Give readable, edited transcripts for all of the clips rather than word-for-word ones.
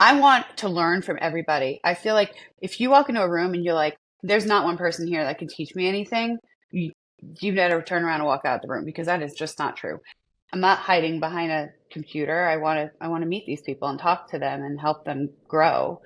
I want to learn from everybody. I feel like if you walk into a room and you're like, there's not one person here that can teach me anything, you better turn around and walk out the room because that is just not true. I'm not hiding behind a computer. I want to meet these people and talk to them and help them grow.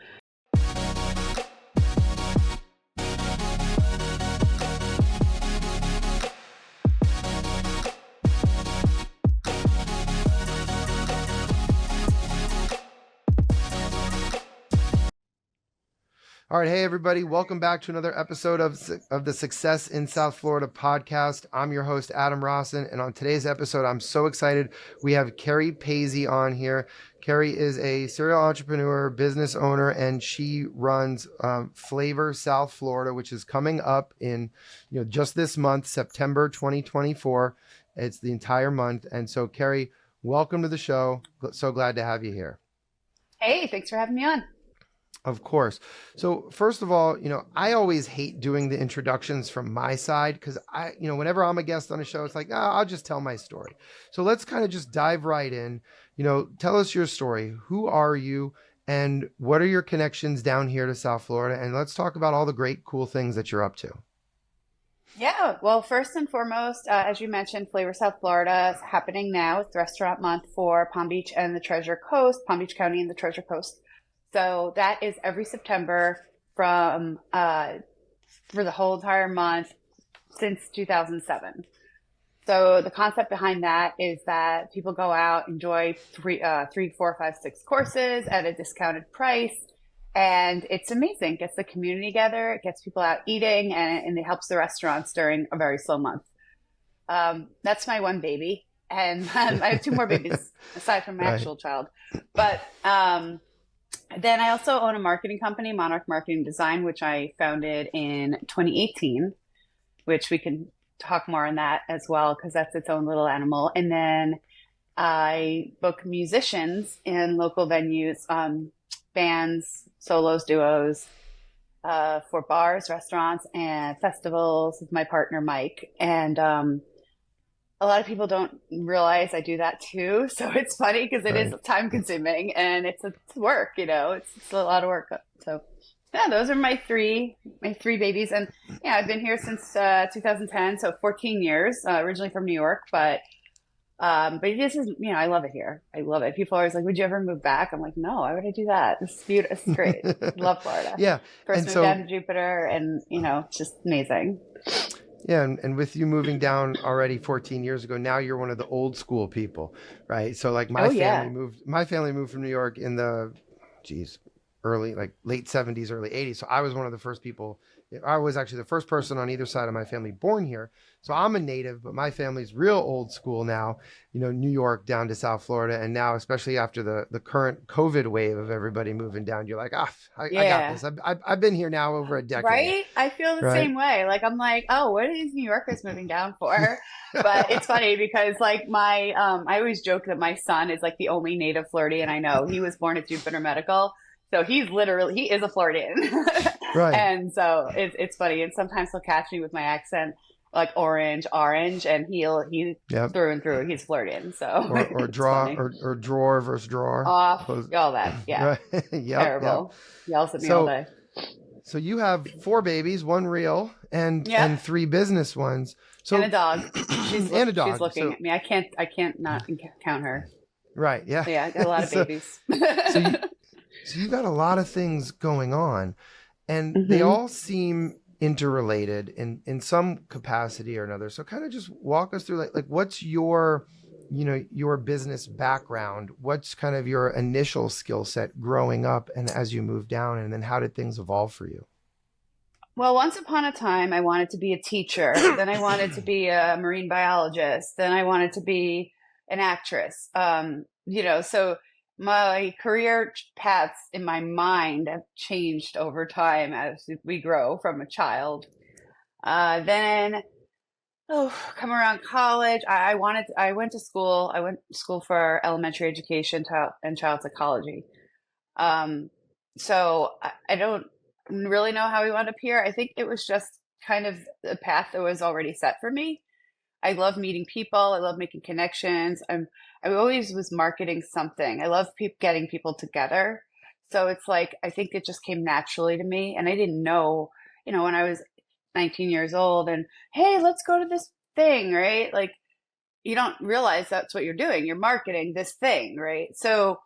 All right. Hey, everybody. Welcome back to another episode of the Success in South Florida podcast. I'm your host, Adam Rossen. And on today's episode, I'm so excited. We have Kerri Paizzi on here. Kerri is a serial entrepreneur, business owner, and she runs Flavor South Florida, which is coming up in just this month, September 2024. It's the entire month. And so, Kerri, welcome to the show. So glad to have you here. Hey, thanks for having me on. Of course. So first of all, I always hate doing the introductions from my side because whenever I'm a guest on a show, it's like, I'll just tell my story. So let's kind of just dive right in. Tell us your story. Who are you and what are your connections down here to South Florida? And let's talk about all the great, cool things that you're up to. Yeah, well, first and foremost, as you mentioned, Flavor South Florida is happening now. It's Restaurant Month for Palm Beach and the Treasure Coast, Palm Beach County and the Treasure Coast. So that is every September for the whole entire month since 2007. So the concept behind that is that people go out, enjoy three, 4, 5, 6 courses at a discounted price. And it's amazing. It gets the community together. It gets people out eating and it helps the restaurants during a very slow month. That's my one baby. And I have 2 more babies aside from my actual child. But then I also own a marketing company, Monarch Marketing and Design, which I founded in 2018, which we can talk more on that as well, because that's its own little animal. And then I book musicians in local venues, bands, solos, duos, for bars, restaurants, and festivals with my partner, Mike. And a lot of people don't realize I do that too. So it's funny because it is time consuming and it's work, it's a lot of work. So yeah, those are my three babies. And yeah, I've been here since 2010. So 14 years, originally from New York, but this is, I love it here. I love it. People are always like, would you ever move back? I'm like, no, why would I do that? This is beautiful. This is great. Love Florida. Yeah. First moved down to Jupiter and, it's just amazing. Yeah, and with you moving down already 14 years ago, now you're one of the old school people, right? So like my family moved from New York in the late 70s, early 80s. So I was one of the first people. I was actually the first person on either side of my family born here. So I'm a native, but my family's real old school now, New York down to South Florida. And now, especially after the current COVID wave of everybody moving down, you're like, I got this. I've been here now over a decade. Right? I feel the same way. Like, I'm like, oh, what are these New Yorkers moving down for? But it's funny because like I always joke that my son is like the only native Floridian I know. He was born at Jupiter Medical. So he is a Floridian. Right. And so it's funny. And sometimes he'll catch me with my accent, like orange, and he through and through, he's Floridian. So or drawer versus drawer. Off, all that. Yeah. Right. Terrible. Yells at me all day. So you have 4 babies, 1 real and 3 business ones. So and a dog. She's looking at me. I can't not count her. Right. Yeah. So yeah, I got a lot of babies. So you got a lot of things going on, and they all seem interrelated in some capacity or another. So kind of just walk us through like what's your business background? What's kind of your initial skill set growing up and as you moved down, and then how did things evolve for you? Well, once upon a time, I wanted to be a teacher. Then I wanted to be a marine biologist. Then I wanted to be an actress. So my career paths in my mind have changed over time as we grow from a child. Then come around college. I went to school. I went to school for elementary education and child psychology. So I don't really know how we wound up here. I think it was just kind of a path that was already set for me. I love meeting people. I love making connections. I always was marketing something. I love getting people together. So it's like, I think it just came naturally to me. And I didn't know, when I was 19 years old and, hey, let's go to this thing, right? Like, you don't realize that's what you're doing. You're marketing this thing, right? So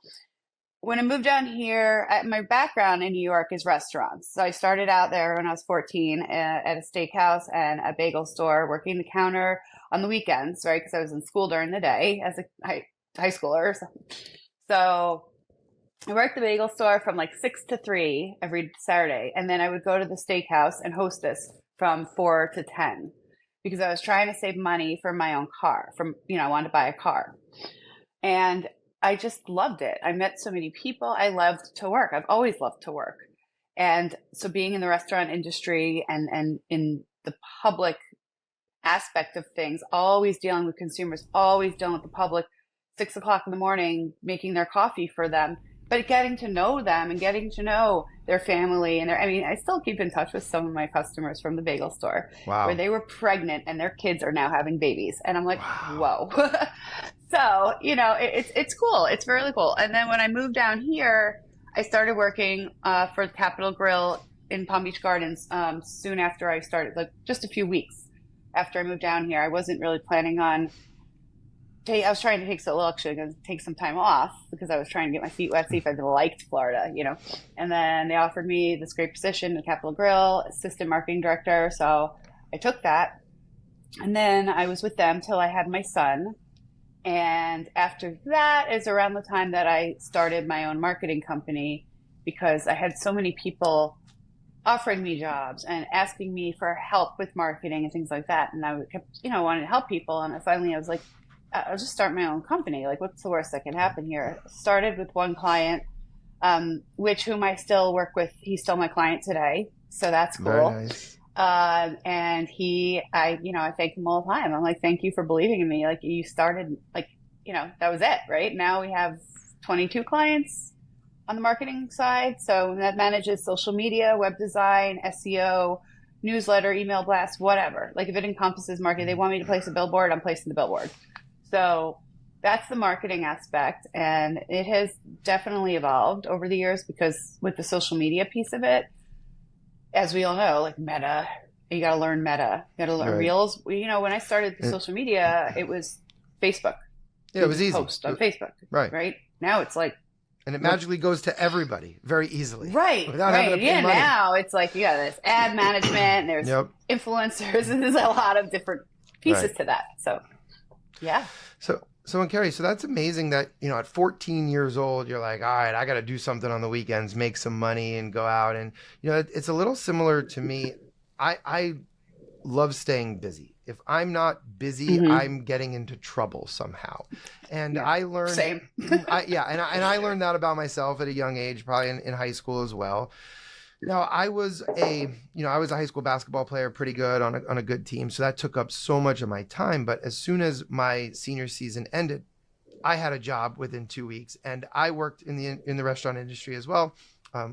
when I moved down here, my background in New York is restaurants. So I started out there when I was 14 at a steakhouse and a bagel store, working the counter on the weekends, right? Because I was in school during the day as a high schooler. So I worked the bagel store from like 6 to 3 every Saturday. And then I would go to the steakhouse and hostess from 4 to 10 because I was trying to save money for my own car. I wanted to buy a car. And I just loved it. I met so many people. I loved to work. I've always loved to work. And so being in the restaurant industry and in the public aspect of things, always dealing with consumers, always dealing with the public, 6 o'clock in the morning, making their coffee for them, but getting to know them and getting to know their family. And I still keep in touch with some of my customers from the bagel store where they were pregnant and their kids are now having babies. And I'm like, whoa. So, it's cool. It's really cool. And then when I moved down here, I started working for Capitol Grill in Palm Beach Gardens soon after I started, like just a few weeks after I moved down here. I wasn't really planning on, I was trying to take some time off because I was trying to get my feet wet, see if I liked Florida, And then they offered me this great position at Capitol Grill, assistant marketing director. So I took that. And then I was with them till I had my son. And after that is around the time that I started my own marketing company because I had so many people offering me jobs and asking me for help with marketing and things like that. And I kept, wanting to help people. And finally I was like, I'll just start my own company. Like, what's the worst that can happen here? Started with one client, whom I still work with. He's still my client today. So that's cool. Very nice. And I thank him all the time. I'm like, thank you for believing in me. Like you started, that was it, right? Now we have 22 clients on the marketing side. So that manages social media, web design, SEO, newsletter, email blast, whatever. Like if it encompasses marketing, they want me to place a billboard, I'm placing the billboard. So that's the marketing aspect. And it has definitely evolved over the years because with the social media piece of it, as we all know, like Meta, you got to learn Meta, you got to learn Reels. When I started the social media, it was Facebook. Yeah, it was easy. Post on Facebook. Right. Now it's like. And it magically goes to everybody very easily. Right. Without having to pay money. Now it's like, you got this ad management, there's influencers, and there's a lot of different pieces to that. So, yeah. So Kerri, so that's amazing that, at 14 years old, you're like, all right, I got to do something on the weekends, make some money and go out. And, it's a little similar to me. I love staying busy. If I'm not busy, I'm getting into trouble somehow. And I learned, same. I learned that about myself at a young age, probably in high school as well. Now, I was a high school basketball player, pretty good on a good team. So that took up so much of my time. But as soon as my senior season ended, I had a job within 2 weeks, and I worked in the restaurant industry as well.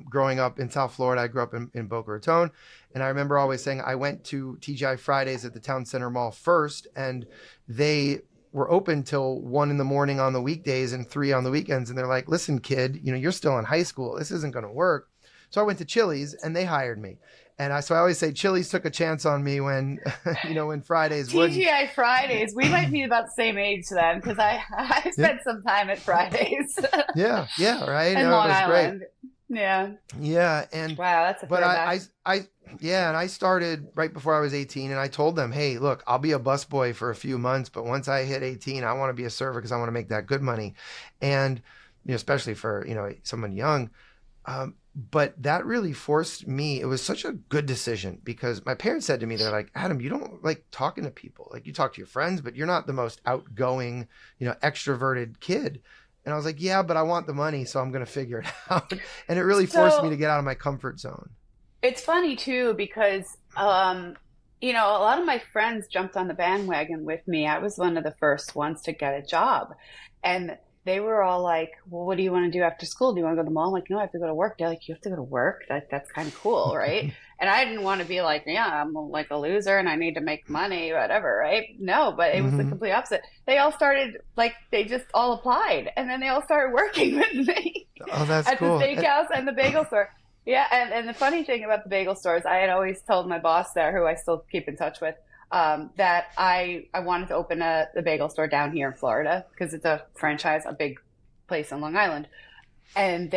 Growing up in South Florida, I grew up in Boca Raton, and I remember always saying I went to TGI Fridays at the Town Center Mall first, and they were open till 1 a.m. on the weekdays and 3 on the weekends. And they're like, "Listen, kid, you're still in high school. This isn't going to work." So I went to Chili's and they hired me. And so I always say Chili's took a chance on me when, when Fridays wouldn't. TGI Fridays. We might be about the same age then because I spent some time at Fridays. Yeah, right. In Long Island. Great. Yeah. And wow, that's a throwback. And I started right before I was 18, and I told them, hey, look, I'll be a busboy for a few months, but once I hit 18, I want to be a server because I want to make that good money. And, especially for, someone young. But that really forced me. It was such a good decision because my parents said to me, they're like, Adam, you don't like talking to people. Like you talk to your friends, but you're not the most outgoing, extroverted kid. And I was like, yeah, but I want the money, so I'm going to figure it out. And it really forced me to get out of my comfort zone. It's funny too, because, a lot of my friends jumped on the bandwagon with me. I was one of the first ones to get a job, and they were all like, well, what do you want to do after school? Do you want to go to the mall? I'm like, no, I have to go to work. They're like, you have to go to work? That's kind of cool, right? And I didn't want to be like, yeah, I'm like a loser and I need to make money, whatever, right? No, but it was the complete opposite. They all started, they just all applied. And then they all started working with me. Oh, that's at the cool. steakhouse and the bagel store. Yeah, and the funny thing about the bagel stores, I had always told my boss there, who I still keep in touch with, that I wanted to open the bagel store down here in Florida because it's a franchise, a big place on Long Island. And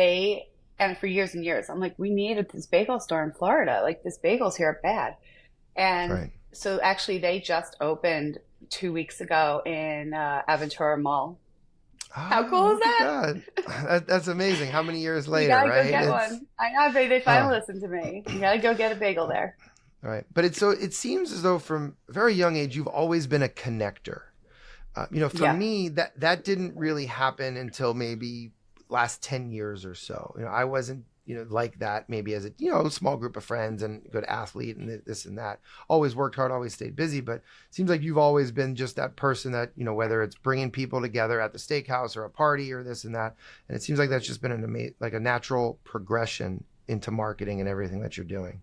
for years and years, I'm like, we needed this bagel store in Florida. Like, this bagels here are bad. And Right. so actually they just opened 2 weeks ago in Aventura Mall. How Oh, cool is look at that? That's amazing. How many years You later, gotta go right? get It's one. I know they oh, finally listened to me. You gotta go get a bagel there. right. But it seems as though from a very young age you've always been a connector. For Yeah. me, that didn't really happen until maybe last 10 years or so. I wasn't, like that maybe as a small group of friends and good athlete and this and that. Always worked hard, always stayed busy. But it seems like you've always been just that person that, whether it's bringing people together at the steakhouse or a party or this and that. And it seems like that's just been like a natural progression into marketing and everything that you're doing.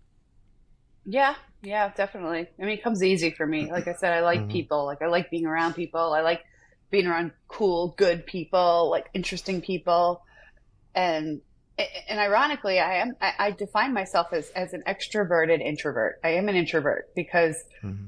Yeah, yeah, definitely. I mean, it comes easy for me. Like I said, I like Hmm. people. Like I like being around people. I like being around cool, good people, like interesting people. And and ironically, I define myself as an extroverted introvert. I am an introvert because Hmm.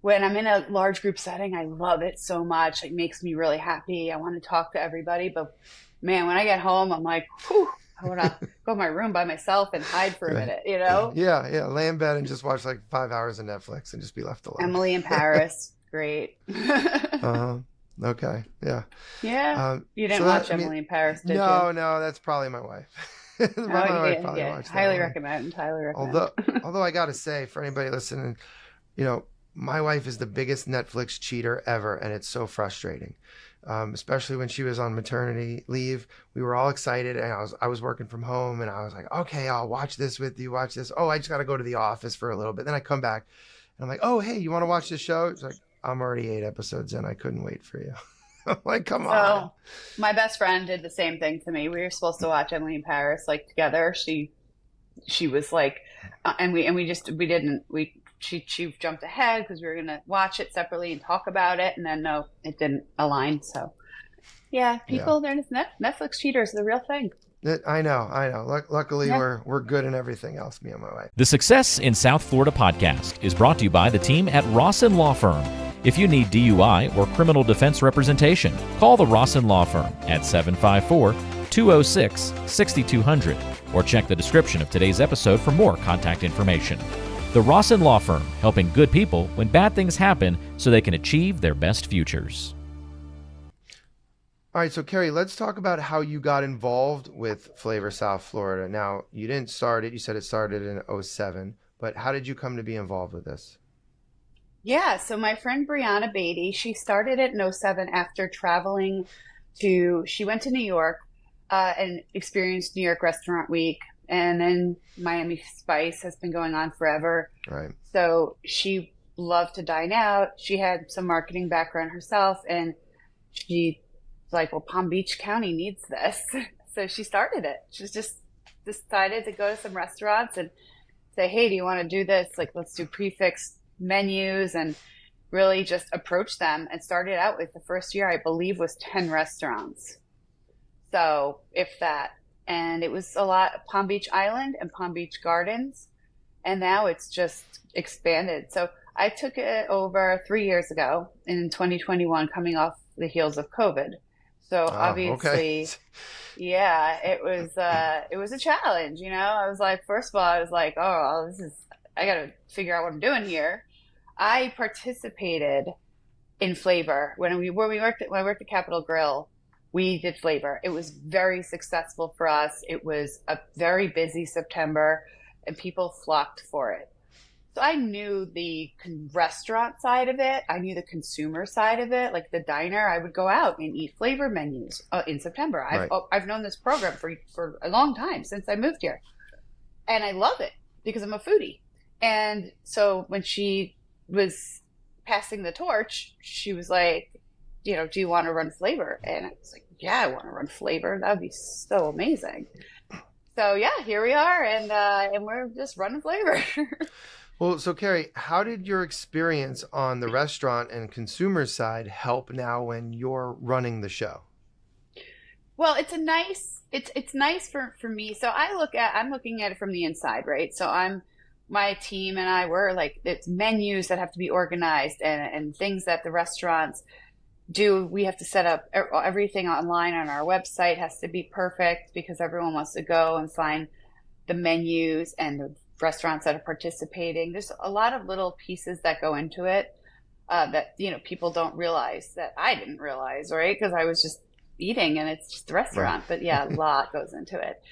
when I'm in a large group setting, I love it so much. It makes me really happy. I want to talk to everybody. But man, when I get home, I'm like, whew, I want to go to my room by myself and hide for a Right. minute, you know? Yeah. Lay in bed and just watch like 5 hours of Netflix and just be left alone. Emily in Paris. Great. Uh-huh. Okay. Yeah. Yeah. You So didn't watch Emily in Paris, did you? no, that's probably my wife. My wife probably Yeah. watched that Highly one. recommend. Highly Although, recommend. although I gotta say, for anybody listening, my wife is the biggest Netflix cheater ever, and it's so frustrating. Especially when she was on maternity leave, we were all excited, and I was working from home, and I was like, okay, I'll watch this with you. Watch this. Oh, I just got to go to the office for a little bit. Then I come back, and I'm like, oh, hey, you want to watch this show? It's like, I'm already 8 episodes in. I couldn't wait for you. I'm like, come on. So my best friend did the same thing to me. We were supposed to watch Emily in Paris like together. She was like, and we didn't. She jumped ahead because we were gonna watch it separately and talk about it, and then no, it didn't align. So yeah, Yeah. they're just Netflix cheaters, the real thing. I know. Luckily, Yeah. we're good in everything else, me and my wife. The Success in South Florida podcast is brought to you by the team at Rossen Law Firm. If you need DUI or criminal defense representation, call the Rossen Law Firm at 754-206-6200 or check the description of today's episode for more contact information. The Rossen Law Firm, helping good people when bad things happen so they can achieve their best futures. All right, so Kerri, let's talk about how you got involved with Flavor South Florida. Now, you didn't start it. You said it started in '07, but how did you come to be involved with this? Yeah, so my friend Brianna Beatty, she started it in '07 after traveling she went to New York and experienced New York Restaurant Week. And then Miami Spice has been going on forever. Right. So she loved to dine out. She had some marketing background herself, and she was like, well, Palm Beach County needs this. So she started it. She just decided to go to some restaurants and say, hey, do you want to do this? Like, let's do prefix menus, and really just approach them, and started out with, the first year I believe was 10 restaurants, so if that. And it was a lot, Palm Beach Island and Palm Beach Gardens, and now it's just expanded. So I took it over 3 years ago in 2021, coming off the heels of COVID. So Oh, okay. obviously, yeah, it was a challenge, I was like, first of all, I was like, oh, I got to figure out what I'm doing here. I participated in flavor when I worked at Capitol Grill. We did flavor. It was very successful for us. It was a very busy September, and people flocked for it. So I knew the restaurant side of it. I knew the consumer side of it. Like the diner, I would go out and eat flavor menus in September. Right. I've known this program for a long time, since I moved here, and I love it because I'm a foodie. And so when she was passing the torch, she was like, do you want to run flavor? And I was like, yeah, I want to run flavor. That would be so amazing. So yeah, here we are, and we're just running flavor. Well, so Kerri, how did your experience on the restaurant and consumer side help now when you're running the show? Well, it's nice for me. So I'm looking at it from the inside, right? So my team and I were like, it's menus that have to be organized and things that the restaurants do. We have to set up everything online on our website has to be perfect because everyone wants to go and find the menus and the restaurants that are participating. There's a lot of little pieces that go into it that, people don't realize that I didn't realize, right? Because I was just eating and it's just a restaurant, but yeah, a lot goes into it.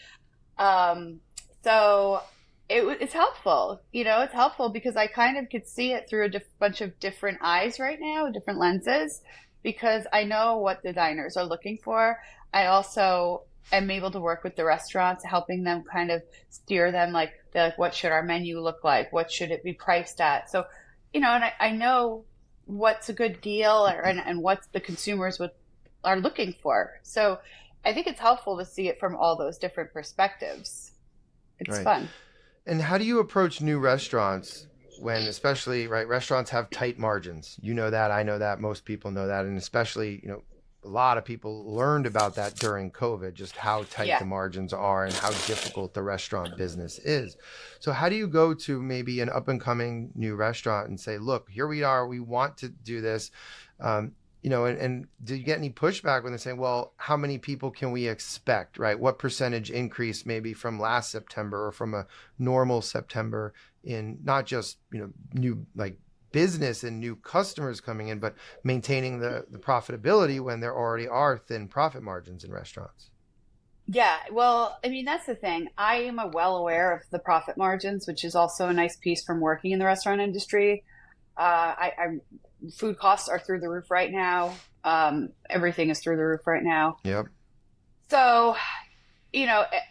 So it's helpful, it's helpful because I kind of could see it through a bunch of different eyes right now, different lenses, because I know what the diners are looking for. I also am able to work with the restaurants, helping them kind of steer them like, what should our menu look like? What should it be priced at? So, and I know what's a good deal and what the consumers are looking for. So I think it's helpful to see it from all those different perspectives. It's Right. fun. And how do you approach new restaurants when, especially, right, restaurants have tight margins? You know that, I know that, most people know that, and especially, a lot of people learned about that during COVID, just how tight the margins are and how difficult the restaurant business is. So how do you go to maybe an up and coming new restaurant and say, look, here we are, we want to do this, and do you get any pushback when they're saying, well, how many people can we expect, right? What percentage increase maybe from last September or from a normal September in not just, new like business and new customers coming in, but maintaining the profitability when there already are thin profit margins in restaurants? Yeah, well, I mean, that's the thing. I am well aware of the profit margins, which is also a nice piece from working in the restaurant industry. Food costs are through the roof right now. Everything is through the roof right now. Yep. So,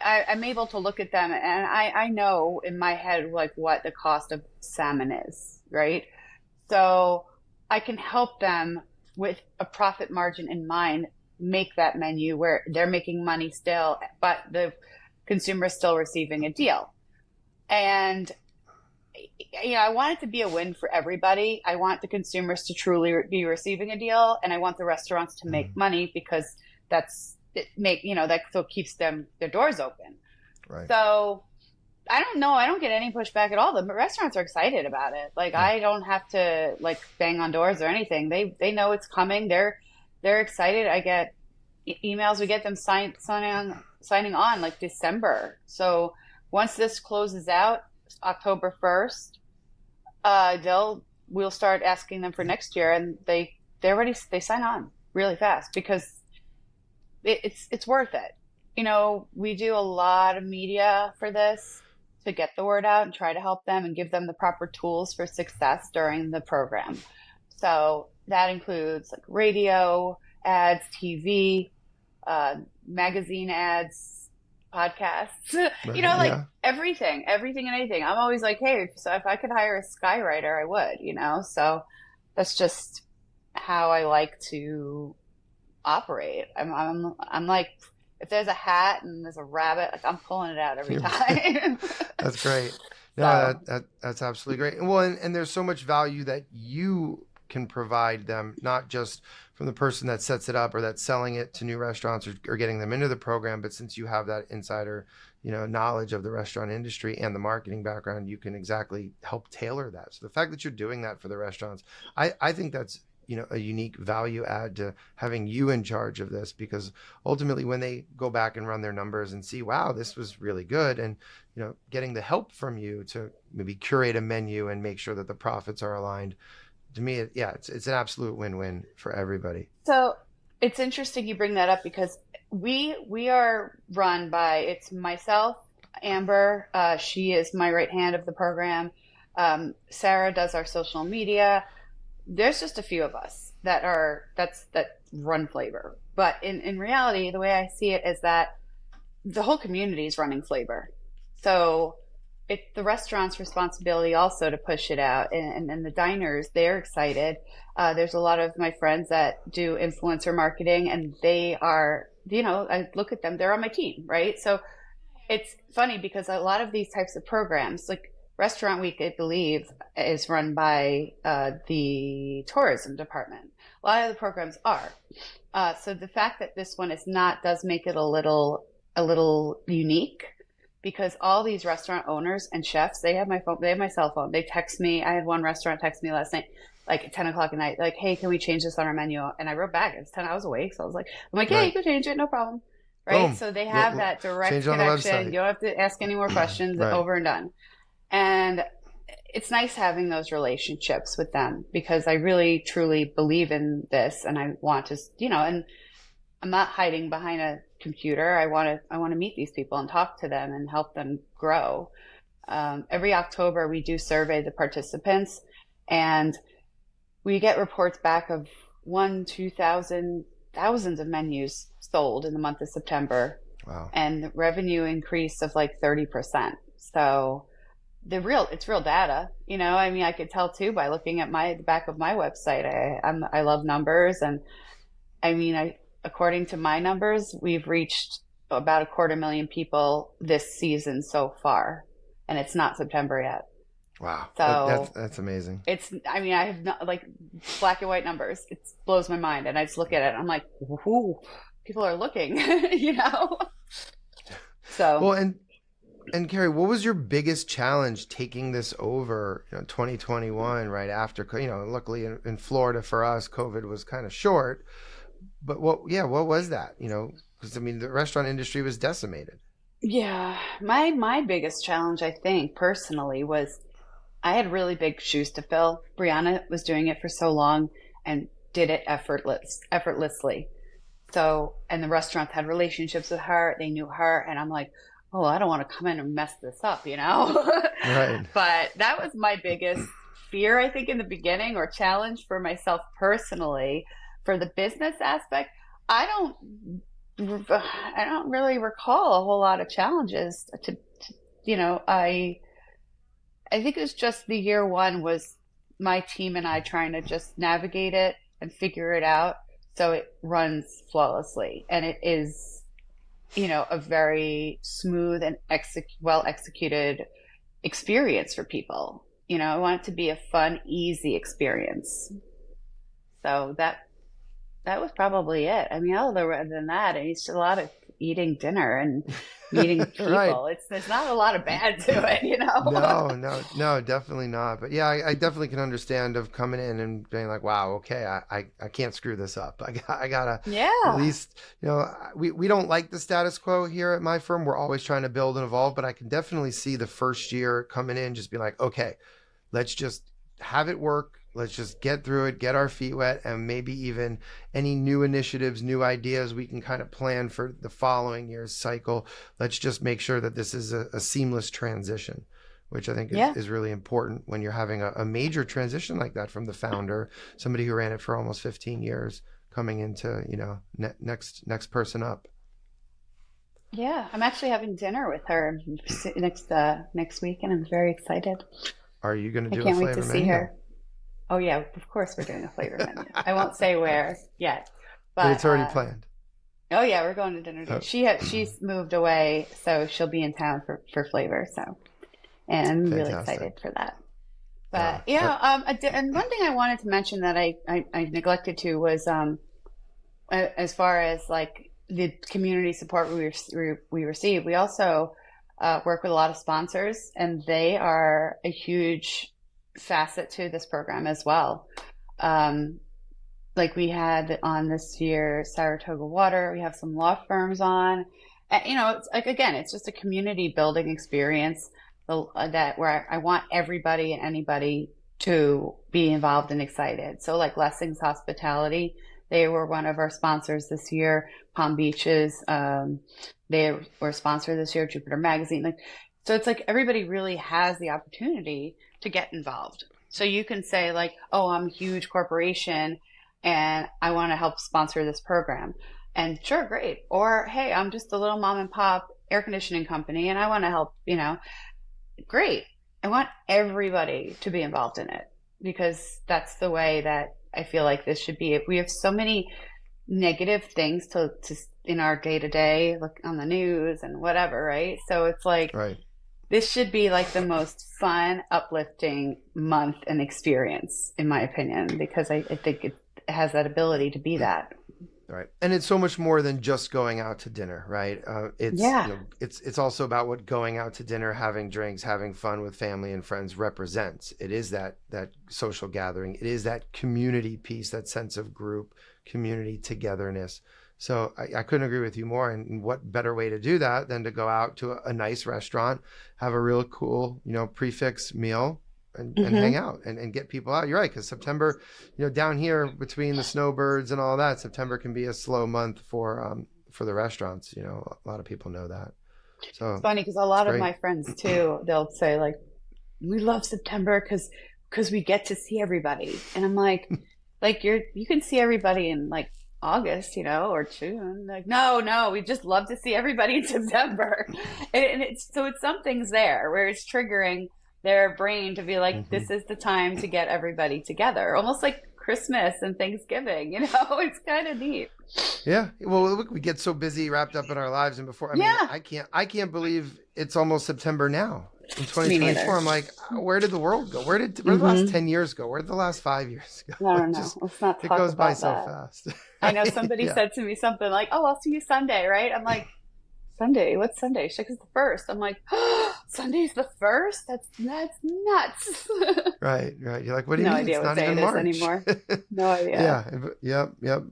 I'm able to look at them and I know in my head, like what the cost of salmon is, right? So I can help them with a profit margin in mind, make that menu where they're making money still, but the consumer is still receiving a deal. And I want it to be a win for everybody. I want the consumers to truly be receiving a deal, and I want the restaurants to make money because that so keeps their doors open. Right. So I don't know. I don't get any pushback at all. The restaurants are excited about it. Like I don't have to like bang on doors or anything. They know it's coming. They're excited. I get emails. We get them signing on like December. So once this closes out, October 1st, we'll start asking them for next year, and they sign on really fast because it's worth it. We do a lot of media for this to get the word out and try to help them and give them the proper tools for success during the program. So that includes like radio ads, TV, magazine ads, podcasts, everything and anything. I'm always like, hey, so if I could hire a skywriter, I would, so that's just how I like to operate. I'm like, if there's a hat and there's a rabbit, like I'm pulling it out every time. That's great. No, that's absolutely great. Well, and there's so much value that you can provide them, not just from the person that sets it up or that's selling it to new restaurants or getting them into the program, but since you have that insider, knowledge of the restaurant industry and the marketing background, you can exactly help tailor that. So the fact that you're doing that for the restaurants, I think that's, a unique value add to having you in charge of this, because ultimately when they go back and run their numbers and see, wow, this was really good. And, getting the help from you to maybe curate a menu and make sure that the profits are aligned, to me, it's an absolute win-win for everybody. So it's interesting you bring that up because we are run by, it's myself, Amber, she is my right hand of the program. Sarah does our social media. There's just a few of us that run Flavor. But in reality, the way I see it is that the whole community is running Flavor. So it's the restaurant's responsibility also to push it out. And the diners, they're excited. There's a lot of my friends that do influencer marketing, and they are, I look at them, they're on my team, right? So it's funny because a lot of these types of programs, like Restaurant Week, I believe, is run by the tourism department. A A lot of the programs are. So the fact that this one is not does make it a little unique, because all these restaurant owners and chefs, they have my phone, they have my cell phone. They text me. I had one restaurant text me last night, like at 10 o'clock at night, like, hey, can we change this on our menu? And I wrote back. It's 10. I was awake. So I was like, yeah, you can change it. No problem. Right. Boom. So they have that direct connection. You don't have to ask any more questions. Over and done. And it's nice having those relationships with them, because I really, truly believe in this. And I want to, and I'm not hiding behind a computer. I want to meet these people and talk to them and help them grow. Every October, we do survey the participants, and we get reports back of 1,000, 2,000, thousands of menus sold in the month of September. Wow. And the revenue increase of like 30%. So it's real data, I mean, I could tell too by looking at the back of my website. I love numbers. And I mean, according to my numbers, we've reached about 250,000 people this season so far, and it's not September yet. Wow. So that's amazing. I mean, I have not, like, black and white numbers. It blows my mind. And I just look at it and I'm like, whoo, people are looking, So. Well, and Kerri, what was your biggest challenge taking this over, 2021, right after, luckily in Florida for us, COVID was kind of short, but what was that, because I mean, the restaurant industry was decimated. Yeah. My biggest challenge, I think personally, was I had really big shoes to fill. Brianna was doing it for so long and did it effortlessly. So, and the restaurants had relationships with her. They knew her. And I'm like, oh, I don't want to come in and mess this up, Right. But that was my biggest fear, I think, in the beginning, or challenge for myself personally. For the business aspect, I don't really recall a whole lot of challenges I think it was just the year one was my team and I trying to just navigate it and figure it out so it runs flawlessly. And it is, a very smooth and well executed experience for people. I want it to be a fun, easy experience. So that was probably it. I mean, other than that, it's a lot of eating dinner and meeting people. Right. There's not a lot of bad to it, No, definitely not. But yeah, I definitely can understand of coming in and being like, wow, okay, I can't screw this up. I gotta at least, we don't like the status quo here at my firm. We're always trying to build and evolve, but I can definitely see the first year coming in, just be like, okay, let's just have it work. Let's just get through it, get our feet wet, and maybe even any new initiatives, new ideas we can kind of plan for the following year's cycle. Let's just make sure that this is a seamless transition, which I think is really important when you're having a major transition like that from the founder, somebody who ran it for almost 15 years, coming into, next person up. Yeah, I'm actually having dinner with her next week, and I'm very excited. Are you going to do a flavor menu? I can't wait to see her. Oh, yeah, of course we're doing a flavor menu. I won't say where yet. But it's already planned. Oh, yeah, we're going to dinner. She's moved away, so she'll be in town for flavor. So, and I'm really excited for that. But, and one thing I wanted to mention that I neglected to was as far as, like, the community support we receive, we also work with a lot of sponsors, and they are a huge facet to this program as well. Like we had on this year, Saratoga Water, we have some law firms on, and, it's like, again, it's just a community building experience where I want everybody and anybody to be involved and excited. So like Lessings Hospitality, they were one of our sponsors this year. Palm Beaches, they were a sponsor this year, Jupiter Magazine. So it's like everybody really has the opportunity to get involved. So you can say like, oh, I'm a huge corporation and I want to help sponsor this program. And sure, great. Or, hey, I'm just a little mom and pop air conditioning company and I want to help, great. I want everybody to be involved in it, because that's the way that I feel like this should be. We have so many negative things to in our day to day, look on the news and whatever, right? So it's like, right. This should be like the most fun, uplifting month and experience, in my opinion, because I think has that ability to be that. Right. And it's so much more than just going out to dinner, right? It's, it's also about what going out to dinner, having drinks, having fun with family and friends represents. It is that social gathering. It is that community piece, that sense of group, community, togetherness. So I couldn't agree with you more. And what better way to do that than to go out to a nice restaurant, have a real cool, prefix meal, and hang out and get people out. You're right, because September, down here between the snowbirds and all that, September can be a slow month for the restaurants. A lot of people know that. So it's funny because a lot of my friends too, they'll say like, we love September because we get to see everybody, and I'm like you can see everybody in like August, or June. Like, no, we just love to see everybody in September, and it's something's there where it's triggering their brain to be like, this is the time to get everybody together, almost like Christmas and Thanksgiving. It's kind of neat. Yeah. Well, look, we get so busy, wrapped up in our lives, and before, I can't believe it's almost September now. In 2024, I'm like, where did the world go? Where did the last 10 years go? Where did the last 5 years go? I don't know. Let's not talk about that. It goes by so fast. I know somebody said to me something like, oh, I'll see you Sunday, right? I'm like, Sunday? What's Sunday? She's like, it's the 1st. I'm like, oh, Sunday's the 1st? That's nuts. Right. You're like, what do you mean? Idea it's what not even March anymore. No idea. Yep.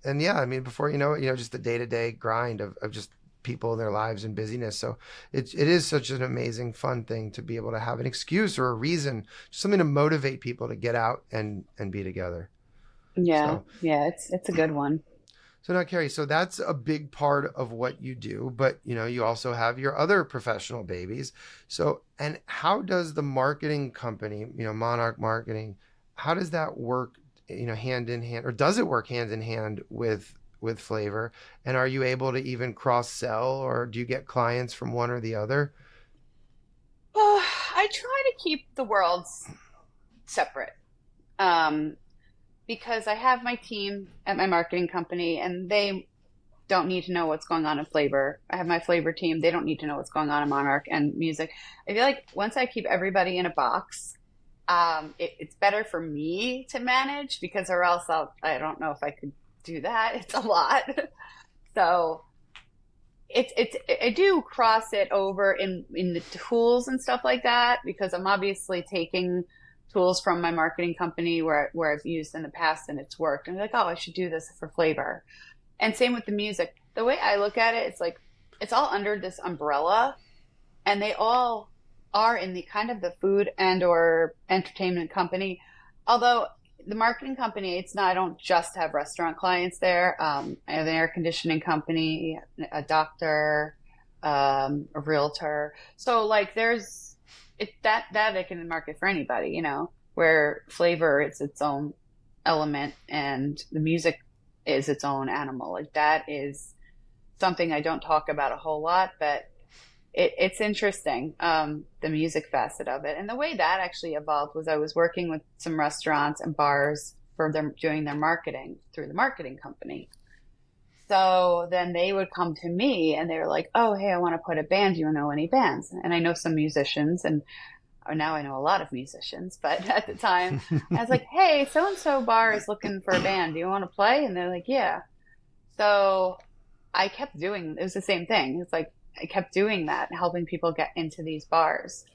And I mean, before you know it, just the day-to-day grind of just people in their lives and busyness. So it is such an amazing, fun thing to be able to have an excuse or a reason, something to motivate people to get out and be together. Yeah. It's a good one. So now, Kerri, so that's a big part of what you do, but you also have your other professional babies. So, and how does the marketing company, Monarch Marketing, how does that work, hand in hand, or does it work hand in hand with Flavor? And are you able to even cross sell, or do you get clients from one or the other? I try to keep the worlds separate. Because I have my team at my marketing company and they don't need to know what's going on in Flavor. I have my Flavor team. They don't need to know what's going on in Monarch and music. I feel like once I keep everybody in a box, it's better for me to manage, because or else I don't know if I could do that. It's a lot. So I do cross it over in the tools and stuff like that, because I'm obviously taking tools from my marketing company where I've used in the past and it's worked. And I'm like, oh, I should do this for Flavor. And same with the music. The way I look at it, it's like, it's all under this umbrella, and they all are in the kind of the food and or entertainment company. Although the marketing company, I don't just have restaurant clients there. I have an air conditioning company, a doctor, a realtor. So like that I can market for anybody, where Flavor, it's its own element and the music is its own animal. Like that is something I don't talk about a whole lot, but it's interesting, the music facet of it. And the way that actually evolved was I was working with some restaurants and bars for them doing their marketing through the marketing company. So then they would come to me and they were like, oh, hey, I want to put a band. Do you know any bands? And I know some musicians, and now I know a lot of musicians. But at the time, I was like, hey, so-and-so bar is looking for a band. Do you want to play? And they're like, yeah. So I kept doing, it was the same thing. It's like I kept doing that, helping people get into these bars.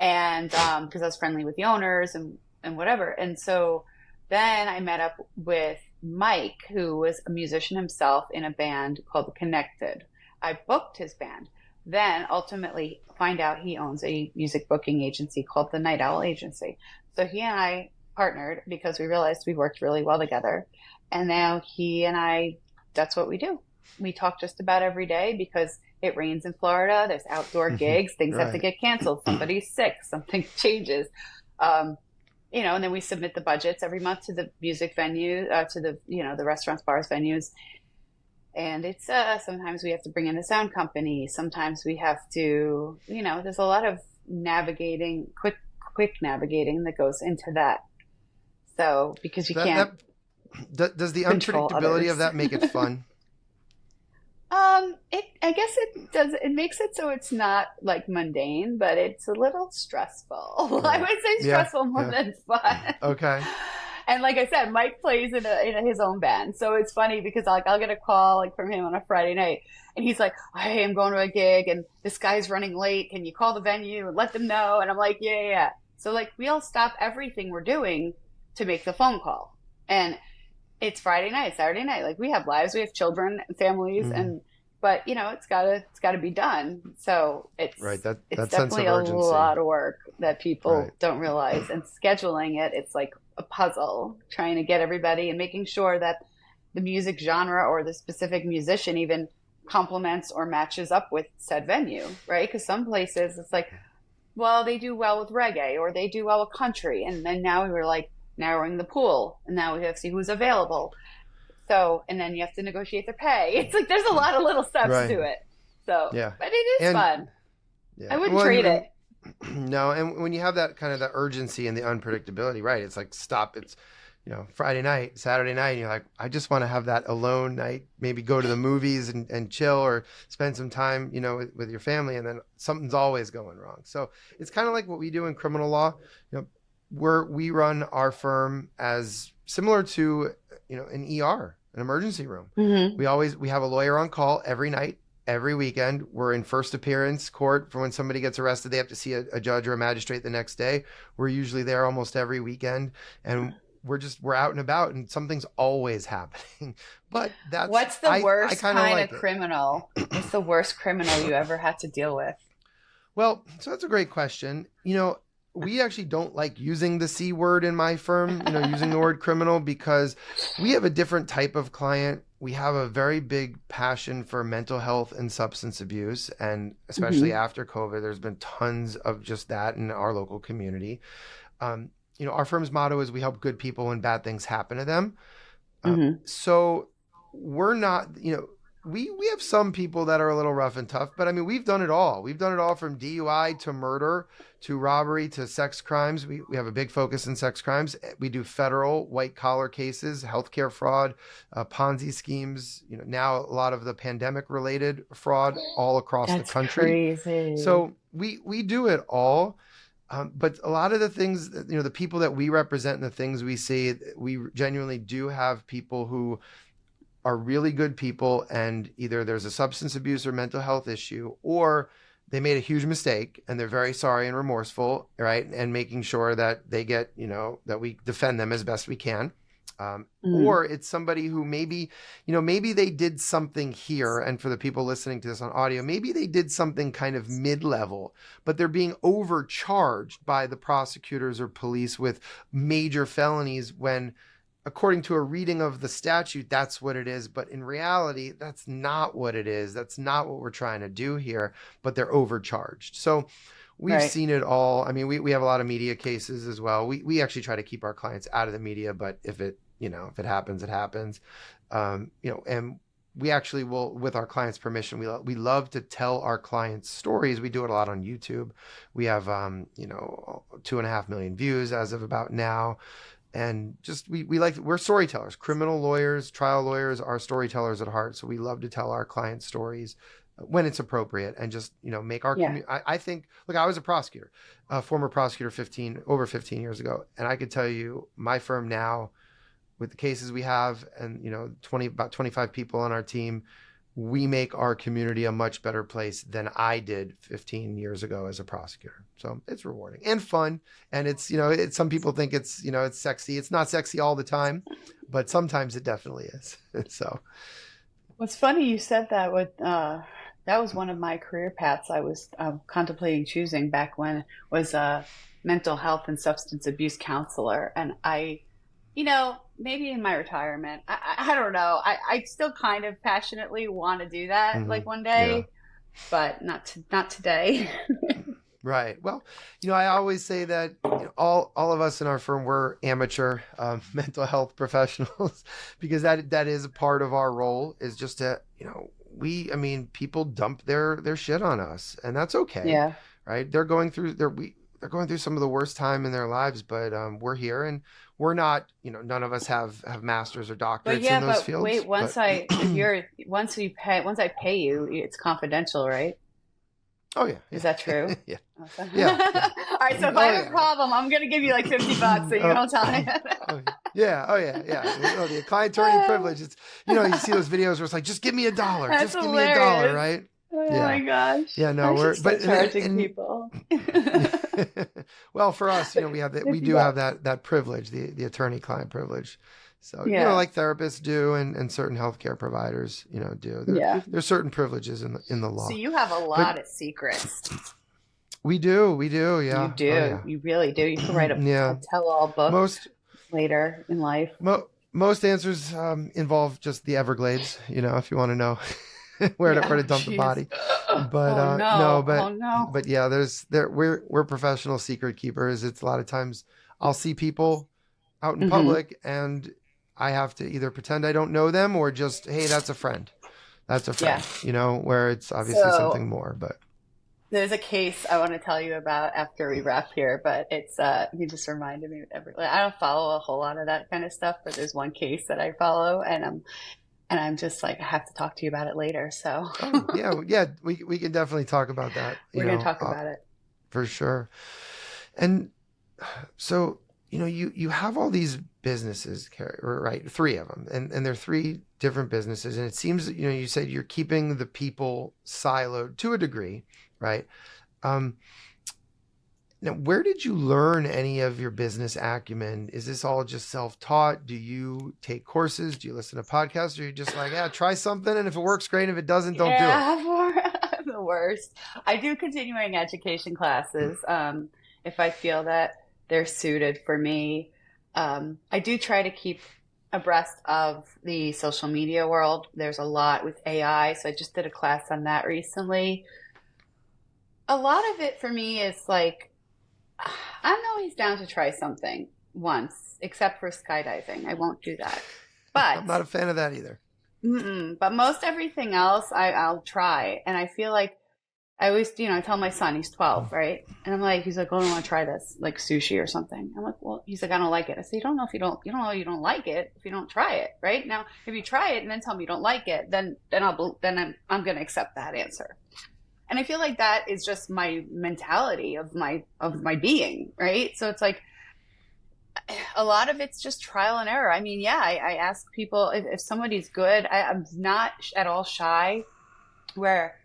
And because I was friendly with the owners and whatever. And so then I met up with Mike, who was a musician himself in a band called The Connected. I booked his band. Then ultimately find out he owns a music booking agency called the Night Owl Agency. So he and I partnered because we realized we worked really well together. And now he and I, that's what we do. We talk just about every day because it rains in Florida. There's outdoor gigs. Things have to get canceled. Somebody's sick. Something changes. And then we submit the budgets every month to the music venue, to the, the restaurants, bars, venues. And it's, sometimes we have to bring in a sound company. Sometimes we have to, there's a lot of navigating, quick navigating that goes into that. So, because you can't. Does the unpredictability of that make it fun? I guess it does. It makes it so it's not like mundane, but it's a little stressful. I would say stressful more than fun. Okay. And like I said, Mike plays in his own band. So it's funny because I'll get a call like from him on a Friday night and he's like, hey, I'm going to a gig and this guy's running late. Can you call the venue and let them know? And I'm like, yeah. So like we all stop everything we're doing to make the phone call. And it's Friday night, Saturday night. Like we have lives, we have children and families but it's gotta be done. So it's right. It's definitely a lot of work that people don't realize. And scheduling it's like a puzzle, trying to get everybody and making sure that the music genre or the specific musician even complements or matches up with said venue, right? Because some places it's like, well, they do well with reggae or they do well with country. And then now we were like narrowing the pool and now we have to see who's available. So, and then you have to negotiate their pay. It's like there's a lot of little steps to it. So, but it is fun. Yeah. I wouldn't trade it. No, and when you have that kind of the urgency and the unpredictability, right? It's like stop. It's Friday night, Saturday night, and you're like, I just want to have that alone night. Maybe go to the movies and chill or spend some time, with your family, and then something's always going wrong. So it's kind of like what we do in criminal law. We run our firm as similar to an ER, an emergency room. Mm-hmm. We have a lawyer on call every night, every weekend. We're in first appearance court for when somebody gets arrested. They have to see a judge or a magistrate the next day. We're usually there almost every weekend, and we're out and about, and something's always happening. But what's the worst kind of criminal? What's the worst criminal you ever had to deal with? Well, so that's a great question. We actually don't like using the C word in my firm, using the word criminal, because we have a different type of client. We have a very big passion for mental health and substance abuse. And especially after COVID, there's been tons of just that in our local community. Our firm's motto is we help good people when bad things happen to them. So we're not, we have some people that are a little rough and tough, but I mean, we've done it all. We've done it all from DUI to murder to robbery to sex crimes. We have a big focus in sex crimes. We do federal white collar cases, healthcare fraud, Ponzi schemes, now a lot of the pandemic related fraud all across the country. Crazy. So we do it all. But a lot of the things, the people that we represent and the things we see, we genuinely do have people who are really good people, and either there's a substance abuse or mental health issue, or they made a huge mistake and they're very sorry and remorseful, right? And making sure that they get, that we defend them as best we can. Or it's somebody who maybe they did something here. And for the people listening to this on audio, maybe they did something kind of mid-level, but they're being overcharged by the prosecutors or police with major felonies when, according to a reading of the statute, that's what it is. But in reality, that's not what it is. That's not what we're trying to do here, but they're overcharged. So we've seen it all. I mean, we have a lot of media cases as well. We actually try to keep our clients out of the media, but if it happens, it happens. And we actually will, with our clients' permission, we love to tell our clients stories. We do it a lot on YouTube. We have, 2.5 million views as of about now. And just, we're storytellers, criminal lawyers, trial lawyers are storytellers at heart. So we love to tell our clients stories when it's appropriate and just, make our community. I think, look, I was a prosecutor, a former prosecutor over 15 years ago. And I could tell you my firm now, with the cases we have and, about 25 people on our team, we make our community a much better place than I did 15 years ago as a prosecutor. So it's rewarding and fun. And it's, some people think it's, it's sexy. It's not sexy all the time, but sometimes it definitely is. So. What's funny, you said that that was one of my career paths I was contemplating choosing back when, was a mental health and substance abuse counselor. And maybe in my retirement, I don't know. I still kind of passionately want to do that like one day, but not today. Right. Well, I always say that all of us in our firm, we're amateur mental health professionals, because that is a part of our role, is just to, people dump their shit on us, and that's okay. Yeah. Right. They're going through some of the worst time in their lives, but we're here, and we're not, none of us have masters or doctorates in those fields. Wait, once I pay you, it's confidential, right? Oh yeah. Is that true? Yeah. Awesome. Yeah. All right. So if I have a problem, I'm going to give you like $50 so you don't tell me. Yeah. Oh yeah. Yeah. You know, the client attorney privilege. It's, you know, you see those videos where it's like, just give me $1. That's Just give me $1. hilarious. Right. Oh Yeah. my gosh. Yeah. No, I should start charging and people. well, for us, you know, we have that, we do have that privilege, the attorney client privilege. So, you know, Yeah. like therapists do, and certain healthcare providers, you know, do. Yeah. There's certain privileges in the law. So you have a lot of secrets. We do. Yeah. You do. Oh, yeah. You really do. You can write Yeah. a tell-all book Most later in life. most answers involve just the Everglades, you know, if you want to know where to dump the body. But but yeah, we're professional secret keepers. It's a lot of times I'll see people out in public and I have to either pretend I don't know them or just, hey, that's a friend. That's a friend, you know, where it's obviously something more. But there's a case I want to tell you about after we wrap here, but it's you just reminded me of everything. I don't follow a whole lot of that kind of stuff, but there's one case that I follow, and I'm just like, I have to talk to you about it later. So we can definitely talk about that. We're going to talk about it for sure. And so, you know, you have all these businesses, right? 3 of them, and they're 3 different businesses. And it seems that, you know, you said you're keeping the people siloed to a degree, right? Now, where did you learn any of your business acumen? Is this all just self-taught? Do you take courses? Do you listen to podcasts? Or are you just like, try something, and if it works, great. If it doesn't, don't do it. The worst. I do continuing education classes if I feel that they're suited for me. I do try to keep abreast of the social media world. There's a lot with AI, so I just did a class on that recently. A lot of it for me is like, I'm always down to try something once, except for skydiving. I won't do that. But I'm not a fan of that either. But most everything else, I'll try. And I feel like I always, you know, I tell my son, he's 12, right? And I'm like, he's like, oh, I want to try this, like sushi or something. I'm like, well, he's like, I don't like it. I say, you don't know you don't know you don't like it if you don't try it, right? Now, if you try it and then tell me you don't like it, then I'm going to accept that answer. And I feel like that is just my mentality of my being, right? So it's like a lot of it's just trial and error. I mean, I ask people if somebody's good. I'm not at all shy where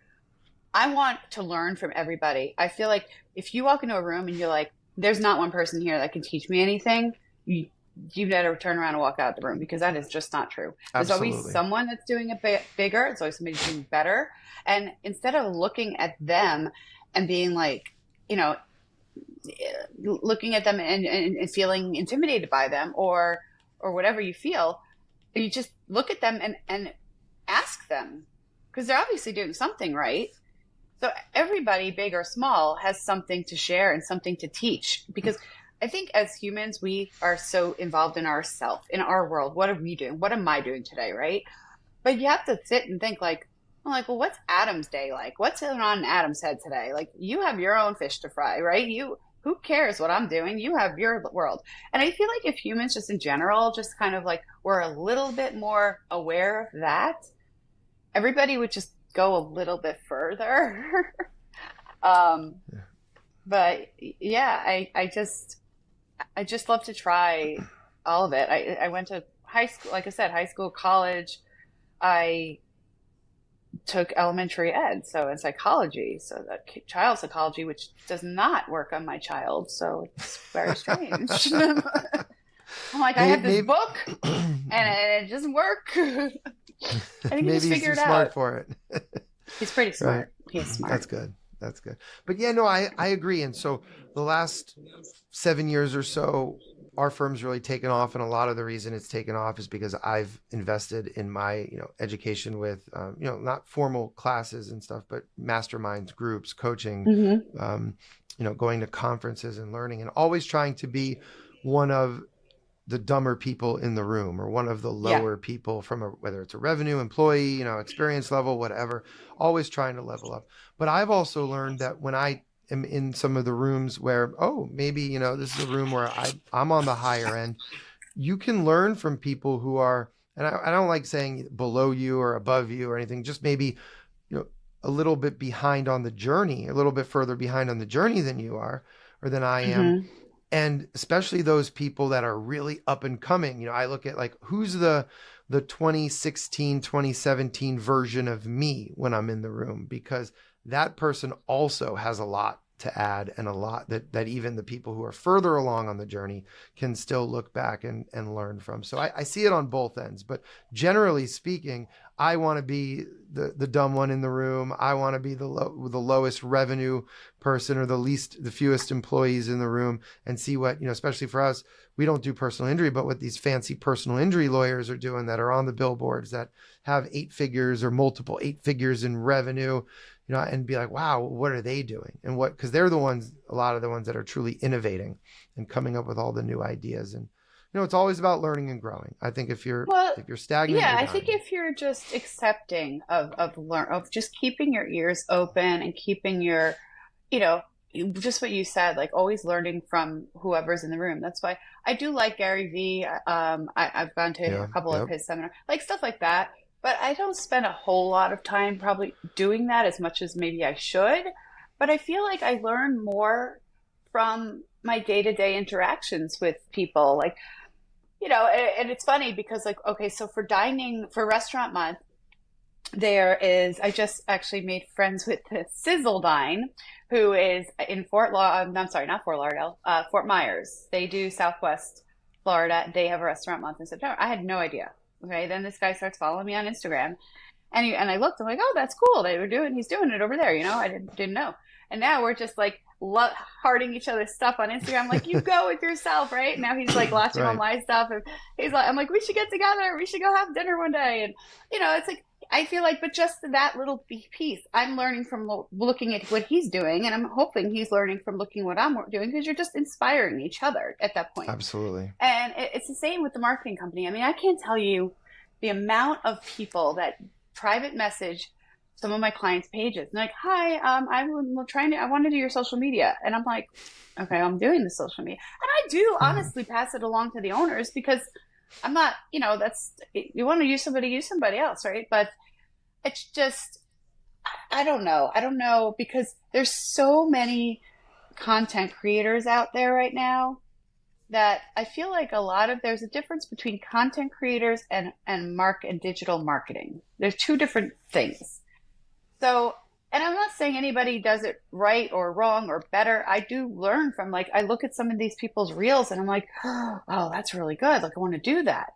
I want to learn from everybody. I feel like if you walk into a room and you're like, there's not one person here that can teach me anything, you better turn around and walk out the room, because that is just not true. There's always someone that's doing it bigger. It's always somebody doing better. And instead of looking at them and being like, you know, looking at them and feeling intimidated by them or whatever you feel, you just look at them and ask them, because they're obviously doing something right. So everybody, big or small, has something to share and something to teach, because I think as humans, we are so involved in ourselves, in our world. What are we doing? What am I doing today, right? But you have to sit and think like, well, what's Adam's day like? What's on Adam's head today? Like, you have your own fish to fry, right? Who cares what I'm doing? You have your world. And I feel like if humans just in general, just kind of like, were a little bit more aware of that, everybody would just go a little bit further. But yeah, I just love to try all of it. I went to high school, like I said, high school, college. I took elementary ed, so in psychology, so that child psychology, which does not work on my child, so it's very strange. I'm like, I have this book, and it doesn't work. I think he just figured it out. Maybe he's too smart for it. He's pretty smart. Right. He's smart. That's good. But yeah, no, I agree. And so the last 7 years or so, our firm's really taken off. And a lot of the reason it's taken off is because I've invested in my, you know, education with, you know, not formal classes and stuff, but masterminds, groups, coaching, you know, going to conferences and learning, and always trying to be one of the dumber people in the room, or one of the lower people from whether it's a revenue employee, you know, experience level, whatever, always trying to level up. But I've also learned that when I am in some of the rooms where, maybe, you know, this is a room where I'm on the higher end, you can learn from people who are, and I don't like saying below you or above you or anything, just maybe, you know, a little bit behind on the journey, a little bit further behind on the journey than you are, or than I am. And especially those people that are really up and coming. I look at like, who's the 2016, 2017 version of me when I'm in the room, because that person also has a lot to add, and a lot that even the people who are further along on the journey can still look back and learn from. So I see it on both ends, but generally speaking, I want to be the dumb one in the room. I want to be the lowest revenue person, or the fewest employees in the room, and see what, especially for us, we don't do personal injury, but what these fancy personal injury lawyers are doing that are on the billboards that have 8 figures or multiple 8 figures in revenue, and be like, wow, what are they doing? And because they're a lot of the ones that are truly innovating and coming up with all the new ideas. And, it's always about learning and growing. I think if you're stagnant, yeah, you're I dying. think if you're just accepting of just keeping your ears open and keeping your, just what you said, like always learning from whoever's in the room. That's why I do like Gary Vee. I've gone to a couple of his seminars, like stuff like that. But I don't spend a whole lot of time probably doing that as much as maybe I should. But I feel like I learn more from my day-to-day interactions with people. Like, and it's funny because, like, okay, so for Restaurant Month, I just actually made friends with the Sizzle Dine, who is in Fort Myers. They do Southwest Florida. They have a Restaurant Month in September. I had no idea. Okay, then this guy starts following me on Instagram, and I looked. I'm like, oh, that's cool. He's doing it over there. I didn't know. And now we're just like hearting each other's stuff on Instagram. Like, you go with yourself, right? Now he's like watching all my stuff, and he's like, I'm like, we should get together. We should go have dinner one day. And it's like, I feel like, but just that little piece, I'm learning from looking at what he's doing, and I'm hoping he's learning from looking what I'm doing, because you're just inspiring each other at that point. Absolutely. And it's the same with the marketing company. I mean, I can't tell you the amount of people that private message some of my clients' pages. And like, hi, I want to do your social media. And I'm like, okay, I'm doing the social media. And I do honestly pass it along to the owners, because I'm not, you want to use somebody else, right? But it's just, I don't know, because there's so many content creators out there right now that I feel like there's a difference between content creators and digital marketing. They're two different things. So, and I'm not saying anybody does it right or wrong or better. I do learn from, like, I look at some of these people's reels and I'm like, oh, that's really good. Like, I want to do that.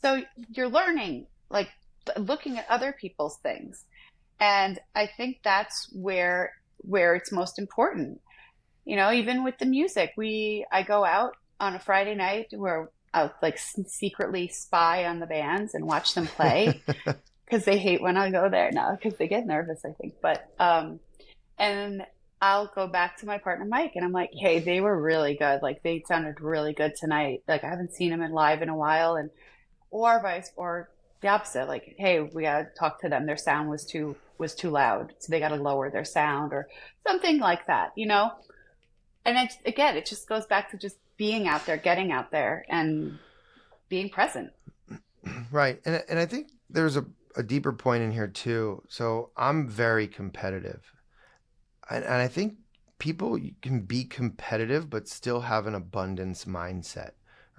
So you're learning, like, looking at other people's things. And I think that's where it's most important. Even with the music, I go out on a Friday night where I'll like secretly spy on the bands and watch them play. Because they hate when I go there now, because they get nervous, I think. But and I'll go back to my partner Mike, and I'm like, hey, they were really good. Like, they sounded really good tonight. Like, I haven't seen them live in a while, or the opposite. Like, hey, we gotta talk to them. Their sound was too loud, so they gotta lower their sound, or something like that. And it just goes back to just being out there, getting out there, and being present. Right, and I think there's a deeper point in here too. So I'm very competitive, and I think people can be competitive but still have an abundance mindset,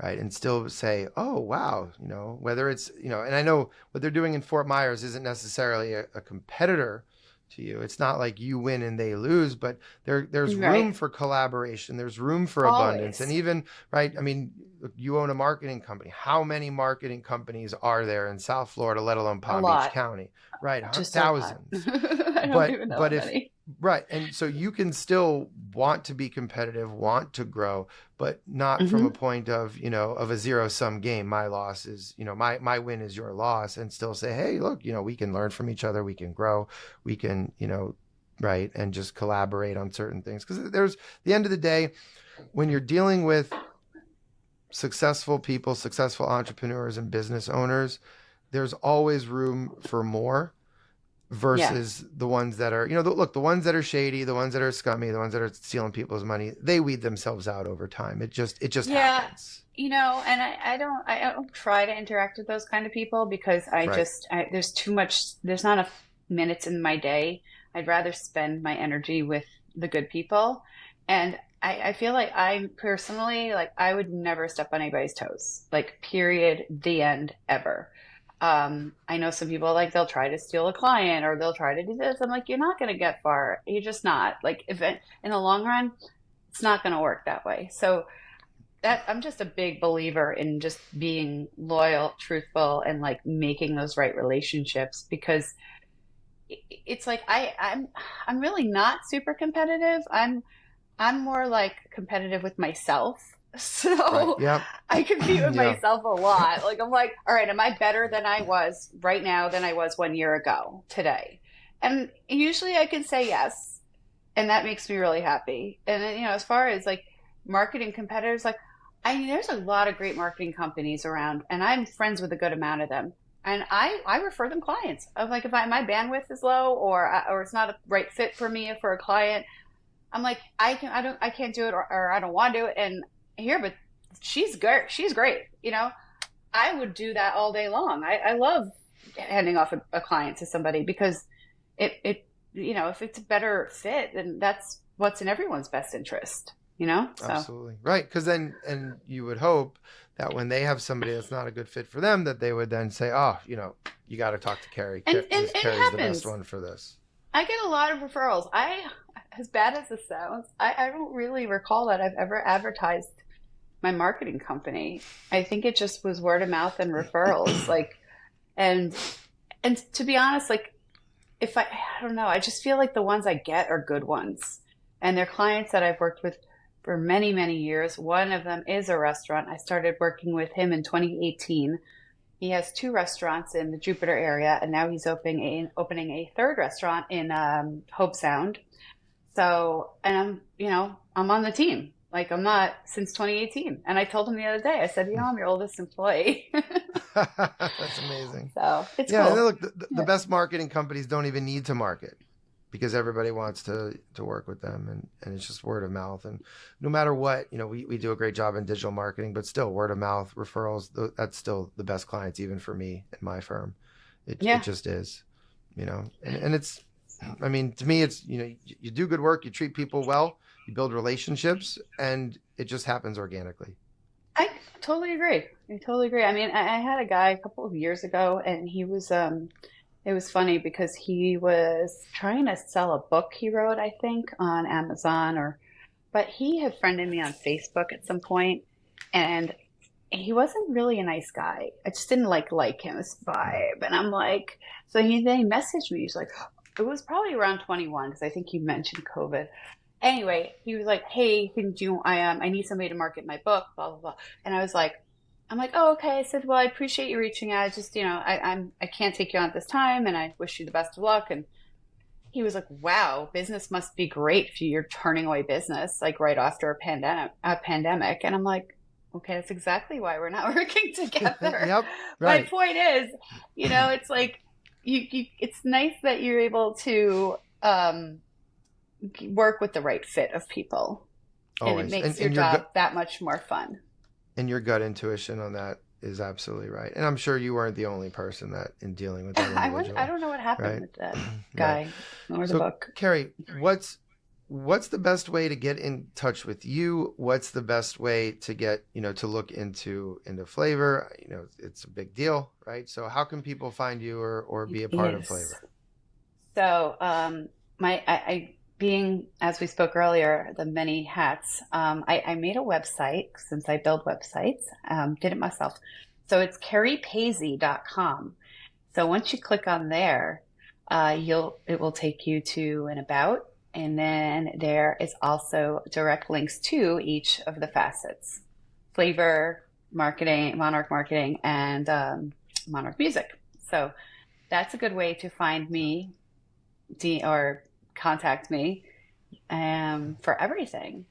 right? And still say, oh wow, whether it's and I know what they're doing in Fort Myers isn't necessarily a competitor to you. It's not like you win and they lose, but there's room for collaboration. There's room for abundance. And even, right, I mean, you own a marketing company. How many marketing companies are there in South Florida, let alone Palm Beach County? Right, just thousands. I don't even know many. Right, and so you can still want to be competitive, want to grow, but not from a point of of a zero-sum game. My loss is my win is your loss, and still say, hey, look, we can learn from each other, we can grow, we can right, and just collaborate on certain things. Because there's the end of the day, when you're dealing with successful people, successful entrepreneurs and business owners, there's always room for more. Versus the ones that are, the ones that are shady, the ones that are scummy, the ones that are stealing people's money, they weed themselves out over time. It just happens. And I don't try to interact with those kind of people, because there's too much, there's not enough minutes in my day. I'd rather spend my energy with the good people. And I feel like I'm personally, like, I would never step on anybody's toes, like, period, the end, ever. I know some people, like, they'll try to steal a client or they'll try to do this. I'm like, you're not going to get far. You're just not. Like, in the long run, it's not going to work that way. So that I'm just a big believer in just being loyal, truthful, and like making those right relationships because it's like I'm really not super competitive. I'm more like competitive with myself. Right. So Yep. I compete with Yeah. myself a lot. Like I'm like, all right, am I better than I was right now than I was 1 year ago today? And usually I can say yes, and that makes me really happy. And then, as far as like marketing competitors, like I mean, there's a lot of great marketing companies around, and I'm friends with a good amount of them. And I refer them clients. Of like if my bandwidth is low or it's not a right fit for me for a client, I'm like I can't do it or I don't want to do it. And here, but she's good. She's great. I would do that all day long. I love handing off a client to somebody because if it's a better fit, then that's what's in everyone's best interest. So Absolutely. Right. Because then, and you would hope that when they have somebody that's not a good fit for them, that they would then say, oh, you got to talk to Kerri. and Kerri's it the happens. best one for this. I get a lot of referrals. As bad as this sounds, I don't really recall that I've ever advertised my marketing company. I think it just was word of mouth and referrals. And to be honest, like if I don't know, I just feel like the ones I get are good ones. And they're clients that I've worked with for many, many years. One of them is a restaurant. I started working with him in 2018. He has 2 restaurants in the Jupiter area, and now he's opening a third restaurant in Hope Sound. So, and I'm on the team. Like I'm not since 2018. And I told him the other day, I said, I'm your oldest employee. That's amazing. So it's Yeah. cool. And look, the best marketing companies don't even need to market because everybody wants to work with them and it's just word of mouth. And no matter what, we do a great job in digital marketing, but still word of mouth referrals, that's still the best clients, even for me and my firm. It just is, and it's, I mean, to me, it's, you do good work, you treat people well, you build relationships, and it just happens organically. I totally agree. I mean, I had a guy a couple of years ago and he was, it was funny because he was trying to sell a book he wrote, I think, on Amazon but he had friended me on Facebook at some point, and he wasn't really a nice guy. I just didn't like him, his vibe. And I'm like, so then he messaged me. He's like, it was probably around 21 because I think you mentioned COVID. Anyway, he was like, hey, I need somebody to market my book, blah, blah, blah. And I'm like, oh, okay. I said, well, I appreciate you reaching out. Just, I can't take you on at this time and I wish you the best of luck. And he was like, wow, business must be great if you're turning away business like right after a pandemic. And I'm like, okay, that's exactly why we're not working together. Yep. Right. My point is, it's like, it's nice that you're able to, work with the right fit of people. Always. And it makes your job that much more fun. And your gut intuition on that is absolutely right. And I'm sure you weren't the only person that in dealing with that individual. I don't know what happened with that guy or the book. Kerri, what's the best way to get in touch with you? What's the best way to get, to look into flavor? It's a big deal, right? So how can people find you or be a part of flavor? So, being, as we spoke earlier, the many hats, I made a website since I build websites, did it myself. So it's kerripaizzi.com. So once you click on there, it will take you to an about, and then there is also direct links to each of the facets: flavor, marketing, Monarch Marketing, and Monarch Music. So that's a good way to find me or contact me for everything.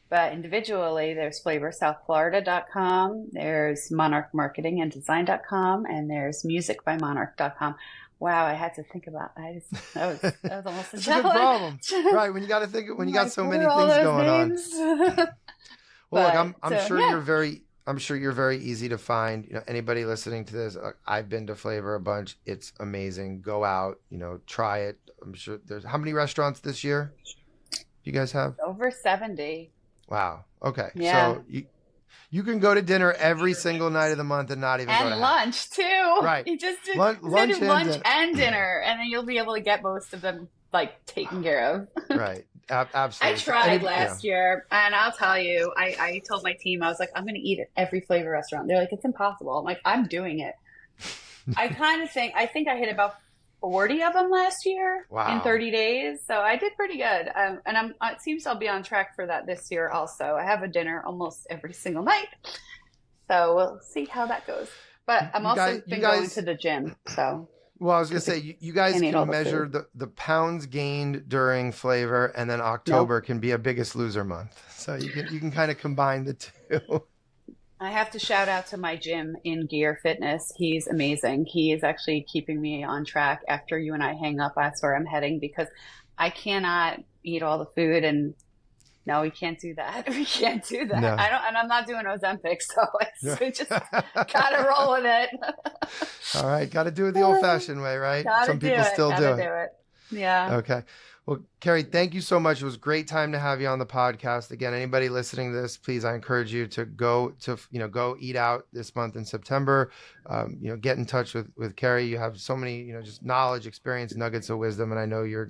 But individually, there's flavorsouthflorida.com, there's Monarch Marketing and Design.com, and there's musicbymonarch.com. Wow, I had to think about that. That was almost a That's challenge. a good problem, right? When you got to think, when you got so many things going on. Well, look, I'm sure you're very easy to find. Anybody listening to this, I've been to Flavor a bunch. It's amazing. Go out, try it. I'm sure there's how many restaurants this year you guys have? Over 70. Wow. Okay. Yeah. So you can go to dinner every single night of the month and not even go to And lunch too. Right. You just do Lunch and dinner, and then you'll be able to get most of them like taken care of. Right. I Absolutely. tried last year, and I'll tell you, I told my team, I was like, I'm going to eat at every flavor restaurant. They're like, it's impossible. I'm like, I'm doing it. I think I hit about 40 of them last year in 30 days. So I did pretty good. And it seems I'll be on track for that this year also. I have a dinner almost every single night. So we'll see how that goes. But I'm going to the gym. So. Well, I was going to say, you guys can measure the pounds gained during flavor, and then October can be a biggest loser month. So you can kind of combine the two. I have to shout out to my gym in Gear Fitness. He's amazing. He is actually keeping me on track after you and I hang up. That's where I'm heading because I cannot eat all the food and no, we can't do that. We can't do that. No. And I'm not doing Ozempic, so we just gotta roll with it. All right, got to do it the old-fashioned way, right? Some people still do it. Yeah. Okay. Well, Kerri, thank you so much. It was a great time to have you on the podcast. Again, anybody listening to this, please, I encourage you to go eat out this month in September. Get in touch with Kerri. You have so many, just knowledge, experience, nuggets of wisdom, and I know you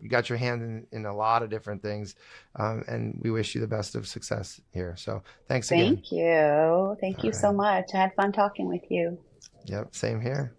got your hand in a lot of different things, and we wish you the best of success here. So thanks again. Thank you. Thank you so much. I had fun talking with you. Yep, same here.